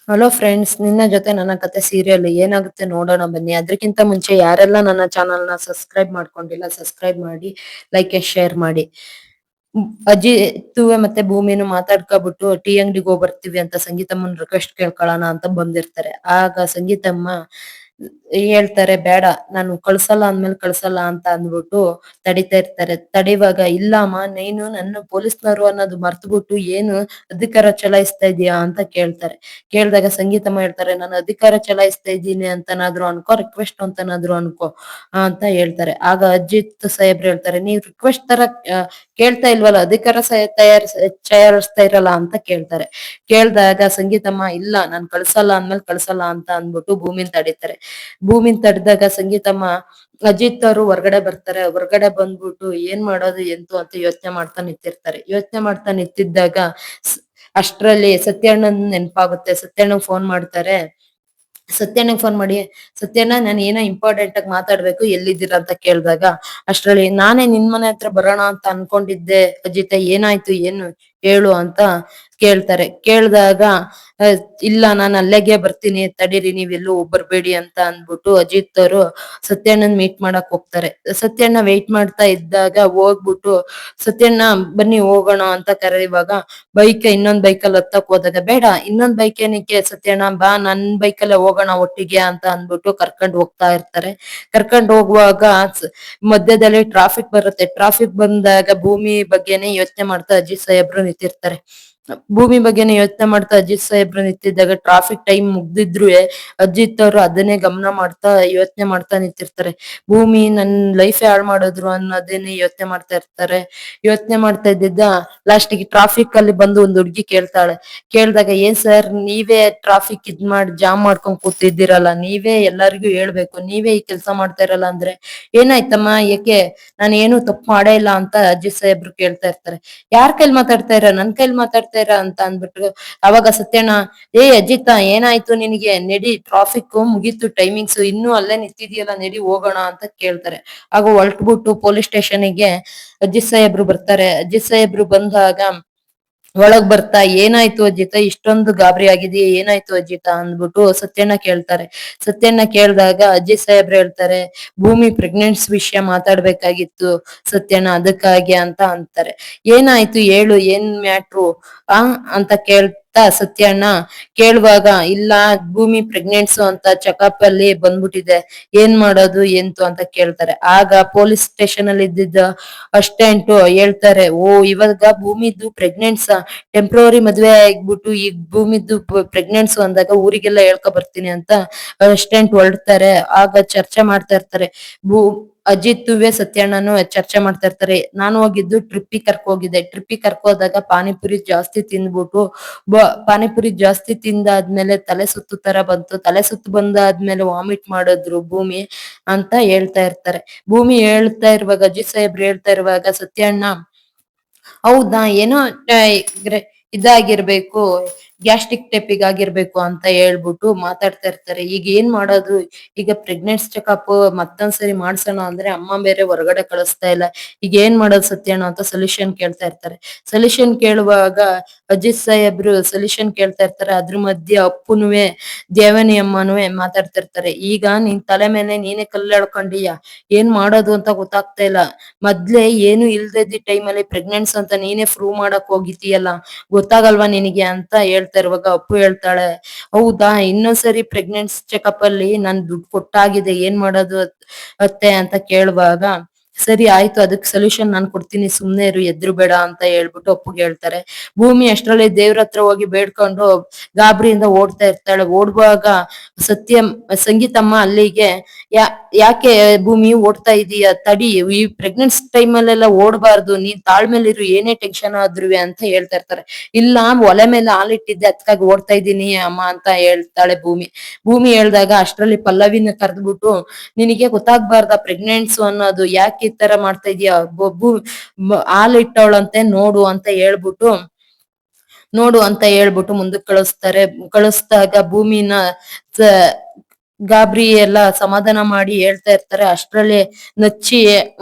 Hello friends, ನಿನ್ನ ಜೊತೆ ನನ್ನ ಕತೆ ಸೀರಿಯಲ್ ಏನಾಗುತ್ತೆ ನೋಡೋಣ ಬನ್ನಿ. ಅದಕ್ಕಿಂತ ಮುಂಚೆ ಯಾರೆಲ್ಲ ನನ್ನ ಚಾನಲ್ ನ ಸಬ್ಸ್ಕ್ರೈಬ್ ಮಾಡ್ಕೊಂಡಿಲ್ಲ, ಸಬ್ಸ್ಕ್ರೈಬ್ ಮಾಡಿ, ಲೈಕ್ ಶೇರ್ ಮಾಡಿ. ಅಜಿತ್ ಮತ್ತೆ ಭೂಮಿನು ಮಾತಾಡ್ಕೊಬಿಟ್ಟು ಟೀ ಅಂಗಡಿಗೆ ಹೋಗಿ ಬರ್ತೀವಿ ಅಂತ ಸಂಗೀತಮ್ಮನ್ ರಿಕ್ವೆಸ್ಟ್ ಕೇಳ್ಕೊಳ್ಳೋಣ ಅಂತ ಬಂದಿರ್ತಾರೆ. ಆಗ ಸಂಗೀತಮ್ಮ ಹೇಳ್ತಾರೆ, ಬೇಡ ನಾನು ಕಳ್ಸಲ್ಲ ಅಂದ್ಮೇಲೆ ಕಳ್ಸಲ್ಲ ಅಂತ ಅಂದ್ಬಿಟ್ಟು ತಡಿತಾ ಇರ್ತಾರೆ. ತಡಿವಾಗ, ಇಲ್ಲ ಅಮ್ಮ, ನೀನು ನನ್ನ ಪೊಲೀಸ್ನವರು ಅನ್ನೋದು ಮರ್ತ್ಬಿಟ್ಟು ಏನು ಅಧಿಕಾರ ಚಲಾಯಿಸ್ತಾ ಇದೀಯಾ ಅಂತ ಕೇಳ್ತಾರೆ. ಕೇಳ್ದಾಗ ಸಂಗೀತಮ್ಮ ಹೇಳ್ತಾರೆ, ನಾನು ಅಧಿಕಾರ ಚಲಾಯಿಸ್ತಾ ಇದ್ದೀನಿ ಅಂತನಾದ್ರು ಅನ್ಕೋ, ರಿಕ್ವೆಸ್ಟ್ ಅಂತನಾದ್ರು ಅನ್ಕೋ ಅಂತ ಹೇಳ್ತಾರೆ. ಆಗ ಅಜಿತ್ ಸಾಹೇಬ್ರು ಹೇಳ್ತಾರೆ, ನೀವ್ ರಿಕ್ವೆಸ್ಟ್ ತರ ಕೇಳ್ತಾ ಇಲ್ವಲ್ಲ, ಅಧಿಕಾರ ತಯಾರಿಸ್ತಾ ಇರಲ್ಲ ಅಂತ ಕೇಳ್ತಾರೆ. ಕೇಳ್ದಾಗ ಸಂಗೀತಮ್ಮ, ಇಲ್ಲ ನಾನ್ ಕಳ್ಸಲ್ಲ ಅಂದ್ಮೇಲೆ ಕಳ್ಸಲ್ಲ ಅಂತ ಅಂದ್ಬಿಟ್ಟು ಭೂಮಿನ್ ತಡೀತಾರೆ. ಭೂಮಿನ್ ತಡೆದಾಗ ಸಂಗೀತಮ್ಮ, ಅಜಿತ್ ಅವರು ಹೊರ್ಗಡೆ ಬರ್ತಾರೆ. ಹೊರ್ಗಡೆ ಬಂದ್ಬಿಟ್ಟು ಏನ್ ಮಾಡೋದು ಎಂತು ಅಂತ ಯೋಚನೆ ಮಾಡ್ತಾ ನಿಂತಿರ್ತಾರೆ. ಯೋಚನೆ ಮಾಡ್ತಾ ನಿಂತಿದ್ದಾಗ ಅಷ್ಟ್ರಲ್ಲಿ ಸತ್ಯಣ್ಣನ್ ನೆನಪಾಗುತ್ತೆ. ಸತ್ಯಣ್ಣಗ್ ಫೋನ್ ಮಾಡ್ತಾರೆ. ಸತ್ಯಣ್ಣಗ್ ಫೋನ್ ಮಾಡಿ, ಸತ್ಯಣ್ಣ, ನಾನು ಏನೋ ಇಂಪಾರ್ಟೆಂಟ್ ಆಗಿ ಮಾತಾಡ್ಬೇಕು, ಎಲ್ಲಿದ್ದೀರಾ ಅಂತ ಕೇಳಿದಾಗ, ಅಷ್ಟ್ರಲ್ಲಿ ನಾನೇ ನಿನ್ ಮನೆ ಹತ್ರ ಬರೋಣ ಅಂತ ಅನ್ಕೊಂಡಿದ್ದೆ ಅಜಿತ, ಏನಾಯ್ತು ಏನು ಹೇಳು ಅಂತ ಕೇಳ್ತಾರೆ. ಕೇಳ್ದಾಗ, ಇಲ್ಲ ನಾನು ಅಲ್ಲಿಗೆ ಬರ್ತೀನಿ, ತಡೀರಿ, ನೀವೆಲ್ಲೂ ಬರ್ಬೇಡಿ ಅಂತ ಅಂದ್ಬಿಟ್ಟು ಅಜಿತ್ ಅವರು ಸತ್ಯಣ್ಣನ್ ಮೀಟ್ ಮಾಡಕ್ ಹೋಗ್ತಾರೆ. ಸತ್ಯಣ್ಣ ವೆಯ್ಟ್ ಮಾಡ್ತಾ ಇದ್ದಾಗ ಹೋಗ್ಬಿಟ್ಟು, ಸತ್ಯಣ್ಣ ಬನ್ನಿ ಹೋಗೋಣ ಅಂತ ಕರೆಯುವಾಗ ಇನ್ನೊಂದ್ ಬೈಕಲ್ಲಿ ಹತ್ತಕ್ ಹೋದಾಗ, ಬೇಡ ಇನ್ನೊಂದ್ ಬೈಕ್ ಏನಕ್ಕೆ ಸತ್ಯಣ್ಣ, ಬಾ ನನ್ ಬೈಕಲ್ಲೇ ಹೋಗೋಣ ಒಟ್ಟಿಗೆ ಅಂತ ಅಂದ್ಬಿಟ್ಟು ಕರ್ಕೊಂಡ್ ಹೋಗ್ತಾ ಇರ್ತಾರೆ. ಕರ್ಕೊಂಡ್ ಹೋಗುವಾಗ ಮಧ್ಯದಲ್ಲಿ ಟ್ರಾಫಿಕ್ ಬರುತ್ತೆ. ಟ್ರಾಫಿಕ್ ಬಂದಾಗ ಭೂಮಿ ಬಗ್ಗೆನೆ ಯೋಚನೆ ಮಾಡ್ತಾ ಅಜಿತ್ ಸಾಹೇಬ್ರು ನಿಂತಿರ್ತಾರೆ. ಭೂಮಿ ಬಗ್ಗೆನೆ ಯೋಚನೆ ಮಾಡ್ತಾ ಅಜಿತ್ ಸಾಹೇಬ್ರು ನಿಂತಿದ್ದಾಗ ಟ್ರಾಫಿಕ್ ಟೈಮ್ ಮುಗ್ದಿದ್ರು ಅಜಿತ್ ಅವರು ಅದನ್ನೇ ಗಮನ ಮಾಡ್ತಾ ಯೋಚನೆ ಮಾಡ್ತಾ ನಿಂತಿರ್ತಾರೆ. ಭೂಮಿ ನನ್ ಲೈಫ್ ಹಾಳು ಮಾಡಿದ್ರು ಅನ್ನೋದೇನೆ ಯೋಚನೆ ಮಾಡ್ತಾ ಇರ್ತಾರೆ. ಯೋಚನೆ ಮಾಡ್ತಾ ಇದ್ದಿದ್ದ ಲಾಸ್ಟಿಗೆ ಟ್ರಾಫಿಕ್ ಅಲ್ಲಿ ಬಂದು ಒಂದ್ ಹುಡ್ಗಿ ಕೇಳ್ತಾಳೆ. ಕೇಳ್ದಾಗ, ಏನ್ ಸರ್, ನೀವೇ ಟ್ರಾಫಿಕ್ ಮಾಡಿ ಜಾಮ್ ಮಾಡ್ಕೊಂಡ್ ಕೂತಿದ್ದೀರಲ್ಲ, ನೀವೇ ಎಲ್ಲರಿಗೂ ಹೇಳ್ಬೇಕು, ನೀವೇ ಈ ಕೆಲ್ಸ ಮಾಡ್ತಾ ಇರಲ್ಲ ಅಂದ್ರೆ ಏನಾಯ್ತಮ್ಮ, ಏಕೆ ನಾನು ಏನು ತಪ್ಪು ಮಾಡೇ ಇಲ್ಲ ಅಂತ ಅಜಿತ್ ಸಾಹೇಬ್ರು ಕೇಳ್ತಾ ಇರ್ತಾರೆ. ಯಾರ್ ಕೈಲಿ ಮಾತಾಡ್ತಾ ಇರ, ನನ್ ಕೈಲಿ ಮಾತಾಡ್ತಾ ಇರ ಅಂತ ಅಂದ್ಬಿಟ್ಟು ಅವಾಗ ಸತ್ಯಣ್ಣ, ಅಜಿತ, ಏನಾಯ್ತು ನಿನಗೆ, ನಡಿ, ಟ್ರಾಫಿಕ್ ಮುಗೀತು, ಟೈಮಿಂಗ್ಸ್ ಇನ್ನೂ ಅಲ್ಲೇ ನಿಂತಿದ್ಯಲ್ಲ, ನಡಿ ಹೋಗೋಣ ಅಂತ ಕೇಳ್ತಾರೆ. ಆಗ ಹೊರಟ್ಬಿಟ್ಟು ಪೊಲೀಸ್ ಸ್ಟೇಷನ್ಗೆ ಅಜಿತ್ ಸಾಹೇಬ್ರು ಬರ್ತಾರೆ. ಅಜಿತ್ ಸಾಹೇಬ್ರು ಬಂದಾಗ ಒಳಗ್ ಬರ್ತಾ, ಏನಾಯ್ತು ಅಜಿತ, ಇಷ್ಟೊಂದು ಗಾಬರಿ ಆಗಿದೆಯಾ, ಏನಾಯ್ತು ಅಜಿತ ಅಂದ್ಬಿಟ್ಟು ಸತ್ಯಣ್ಣ ಕೇಳ್ತಾರೆ. ಸತ್ಯಣ್ಣ ಕೇಳ್ದಾಗ ಅಜಿತ್ ಸಾಹೇಬ್ರು ಹೇಳ್ತಾರೆ, ಭೂಮಿ ಪ್ರೆಗ್ನೆನ್ಸ್ ವಿಷಯ ಮಾತಾಡ್ಬೇಕಾಗಿತ್ತು ಸತ್ಯಣ್ಣ, ಅದಕ್ಕಾಗಿ ಅಂತ ಅಂತಾರೆ. ಏನಾಯ್ತು ಹೇಳು, ಏನ್ ಮ್ಯಾಟ್ರು ಅಂತ ಕೇಳ್ತಾ ಸತ್ಯಣ್ಣ ಕೇಳುವಾಗ, ಇಲ್ಲ ಭೂಮಿ ಪ್ರೆಗ್ನೆನ್ಸ್ ಅಂತ ಚೆಕಪ್ ಅಲ್ಲಿ ಬಂದ್ಬಿಟ್ಟಿದೆ, ಏನ್ ಮಾಡೋದು ಎಂತು ಅಂತ ಕೇಳ್ತಾರೆ. ಆಗ ಪೊಲೀಸ್ ಸ್ಟೇಷನ್ ಅಲ್ಲಿ ಇದ್ದಿದ್ದ ಅಸ್ಟೆಂಟ್ ಹೇಳ್ತಾರೆ, ಓ, ಇವಾಗ ಭೂಮಿದ್ದು ಪ್ರೆಗ್ನೆನ್ಸ್, ಟೆಂಪ್ರವರಿ ಮದ್ವೆ ಆಗ್ಬಿಟ್ಟು ಈಗ ಭೂಮಿದ್ದು ಪ್ರೆಗ್ನೆನ್ಸ್ ಅಂದಾಗ ಊರಿಗೆಲ್ಲ ಹೇಳ್ಕೊ ಬರ್ತೀನಿ ಅಂತ ಅಸ್ಟೆಂಟ್ ಹೊರಡ್ತಾರೆ. ಆಗ ಚರ್ಚೆ ಮಾಡ್ತಾ ಇರ್ತಾರೆ. ಅಜಿತ್ವೆ ಸತ್ಯಣ್ಣನು ಚರ್ಚೆ ಮಾಡ್ತಾ ಇರ್ತಾರೆ. ನಾನು ಹೋಗಿದ್ದು ಟ್ರಿಪ್ಪಿಗೆ ಹೋಗಿದ್ದೆ. ಟ್ರಿಪ್ಪಿಗೆ ಹೋದಾಗ ಪಾನಿಪುರಿ ಜಾಸ್ತಿ ತಿಂದ್ಬಿಟ್ಟು ಪಾನಿಪುರಿ ಜಾಸ್ತಿ ತಿಂದಾದ್ಮೇಲೆ ತಲೆ ಸುತ್ತು ತರ ಬಂತು. ತಲೆ ಸುತ್ತು ಬಂದಾದ್ಮೇಲೆ ವಾಮಿಟ್ ಮಾಡಿದ್ರು ಭೂಮಿ ಅಂತ ಹೇಳ್ತಾ ಇರ್ತಾರೆ. ಭೂಮಿ ಹೇಳ್ತಾ ಇರುವಾಗ, ಅಜಿತ್ ಸಾಹೇಬ್ರು ಹೇಳ್ತಾ ಇರುವಾಗ ಸತ್ಯಣ್ಣ, ಹೌದಾ, ಏನೋ ಇದಾಗಿರ್ಬೇಕು, ಗ್ಯಾಸ್ಟ್ರಿಕ್ ಟೈಪಿಗ್ ಆಗಿರ್ಬೇಕು ಅಂತ ಹೇಳ್ಬಿಟ್ಟು ಮಾತಾಡ್ತಾ ಇರ್ತಾರೆ. ಈಗ ಏನ್ ಮಾಡೋದು, ಈಗ ಪ್ರೆಗ್ನೆನ್ಸ್ ಚೆಕಪ್ ಮತ್ತೊಂದ್ಸರಿ ಮಾಡ್ಸೋಣ ಅಂದ್ರೆ ಅಮ್ಮ ಬೇರೆ ಹೊರಗಡೆ ಕಳಿಸ್ತಾ ಇಲ್ಲ, ಈಗ ಏನ್ ಮಾಡೋದು ಸತ್ಯಣ್ಣ ಅಂತ ಸೊಲ್ಯೂಷನ್ ಕೇಳ್ತಾ ಇರ್ತಾರೆ. ಸೊಲ್ಯೂಷನ್ ಕೇಳುವಾಗ ಅಜಿತ್ ಸಾಹೇಬ್ರು ಸೊಲ್ಯೂಷನ್ ಕೇಳ್ತಾ ಇರ್ತಾರೆ. ಅದ್ರ ಮಧ್ಯೆ ಅಪ್ಪುನುವೆ ದೇವನಿ ಅಮ್ಮನುವೆ ಮಾತಾಡ್ತಿರ್ತಾರೆ. ಈಗ ನಿನ್ ತಲೆ ಮೇಲೆ ನೀನೇ ಕಲ್ಲು ಎಳ್ಕೊಂಡಿಯ, ಏನ್ ಮಾಡೋದು ಅಂತ ಗೊತ್ತಾಗ್ತಾ ಇಲ್ಲ, ಮೊದ್ಲೇ ಏನು ಇಲ್ದಿದ್ದ ಟೈಮಲ್ಲಿ ಪ್ರೆಗ್ನೆನ್ಸ್ ಅಂತ ನೀನೇ ಪ್ರೂವ್ ಮಾಡಕ್ ಹೋಗಿದ್ದೀಯಲ್ಲ, ಗೊತ್ತಾಗಲ್ವಾ ನಿನಗೆ ಅಂತ ಹೇಳ್ತಾ ಇರುವಾಗ ಅಪ್ಪು ಹೇಳ್ತಾಳೆ, ಹೌದಾ, ಇನ್ನೊಂದ್ಸರಿ ಪ್ರೆಗ್ನೆನ್ಸ್ ಚೆಕಪ್ ಅಲ್ಲಿ ನಾನ್ ದುಡ್ಡು ಕೊಟ್ಟಾಗಿದೆ, ಏನ್ ಮಾಡೋದು ಅತ್ತೆ ಅಂತ ಕೇಳುವಾಗ, ಸರಿ ಆಯ್ತು, ಅದಕ್ ಸೊಲ್ಯೂಷನ್ ನಾನ್ ಕೊಡ್ತೀನಿ, ಸುಮ್ನೆ ಇರು, ಎದ್ರು ಬೇಡ ಅಂತ ಹೇಳ್ಬಿಟ್ಟು ಅಪ್ಪುಗೆ ಹೇಳ್ತಾರೆ. ಭೂಮಿ ಅಷ್ಟ್ರಲ್ಲಿ ದೇವ್ರ ಹತ್ರ ಹೋಗಿ ಬೇಡ್ಕೊಂಡು ಗಾಬರಿಯಿಂದ ಓಡ್ತಾ ಇರ್ತಾಳೆ. ಓಡುವಾಗ ಸಂಗೀತಮ್ಮ ಅಲ್ಲಿಗೆ, ಯಾಕೆ ಭೂಮಿ ಓಡ್ತಾ ಇದೀಯ, ತಡಿ, ಈ ಪ್ರೆಗ್ನೆನ್ಸ್ ಟೈಮ್ ಅಲ್ಲೆಲ್ಲ ಓಡ್ಬಾರ್ದು, ನೀನ್ ತಾಳ್ಮೇಲಿರು, ಏನೇ ಟೆನ್ಷನ್ ಆದ್ರುವೆ ಅಂತ ಹೇಳ್ತಾ ಇರ್ತಾರೆ. ಇಲ್ಲ, ಒಲೆ ಮೇಲೆ ಹಾಲಿಟ್ಟಿದ್ದೆ, ಅದಕ್ಕಾಗಿ ಓಡ್ತಾ ಇದ್ದೀನಿ ಅಮ್ಮ ಅಂತ ಹೇಳ್ತಾಳೆ ಭೂಮಿ. ಭೂಮಿ ಹೇಳ್ದಾಗ ಅಷ್ಟ್ರಲ್ಲಿ ಪಲ್ಲವಿನ ಕರೆದ್ಬಿಟ್ಟು, ನಿನಗೆ ಗೊತ್ತಾಗ್ಬಾರ್ದ ಪ್ರೆಗ್ನೆನ್ಸ್ ಅನ್ನೋದು, ಯಾಕೆ ಈ ತರ ಮಾಡ್ತಾ ಇದೀಯ, ಹಾಲಿಟ್ಟವಳಂತೆ ನೋಡು ಅಂತ ಹೇಳ್ಬಿಟ್ಟು ಮುಂದಕ್ಕೆ ಕಳಿಸ್ತಾರೆ. ಕಳಿಸ್ದಾಗ ಭೂಮಿನ ಗಾಬರಿ ಎಲ್ಲ ಸಮಾಧಾನ ಮಾಡಿ ಹೇಳ್ತಾ ಇರ್ತಾರೆ. ಅಷ್ಟ್ರಲ್ಲಿ ನಚ್ಚಿ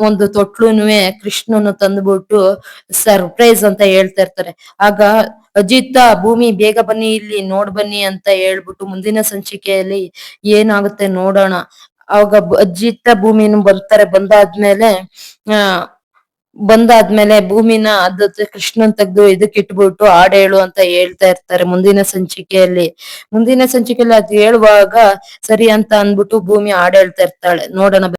ಒಂದು ತೊಟ್ಲುನುವೆ ಕೃಷ್ಣನು ತಂದ್ಬಿಟ್ಟು ಸರ್ಪ್ರೈಸ್ ಅಂತ ಹೇಳ್ತಾ ಇರ್ತಾರೆ. ಆಗ ಅಜಿತ ಭೂಮಿ ಬೇಗ ಬನ್ನಿ ಇಲ್ಲಿ ನೋಡ್ ಬನ್ನಿ ಅಂತ ಹೇಳ್ಬಿಟ್ಟು ಮುಂದಿನ ಸಂಚಿಕೆಯಲ್ಲಿ ಏನಾಗುತ್ತೆ ನೋಡೋಣ. ಅವಾಗ ಅಜ್ಜಿತ್ತ ಭೂಮಿನು ಬರ್ತಾರೆ. ಆ ಬಂದಾದ್ಮೇಲೆ ಭೂಮಿನ ಕೃಷ್ಣನ್ ತೆಗ್ದು ಇದಕ್ ಇಟ್ಬಿಟ್ಟು ಹಾಡ್ ಹೇಳು ಅಂತ ಹೇಳ್ತಾ ಇರ್ತಾರೆ ಮುಂದಿನ ಸಂಚಿಕೆಯಲ್ಲಿ ಅದ್ ಹೇಳುವಾಗ ಸರಿ ಅಂತ ಅಂದ್ಬಿಟ್ಟು ಭೂಮಿ ಹಾಡ್ ಹೇಳ್ತಾ ಇರ್ತಾಳೆ. ನೋಡೋಣ.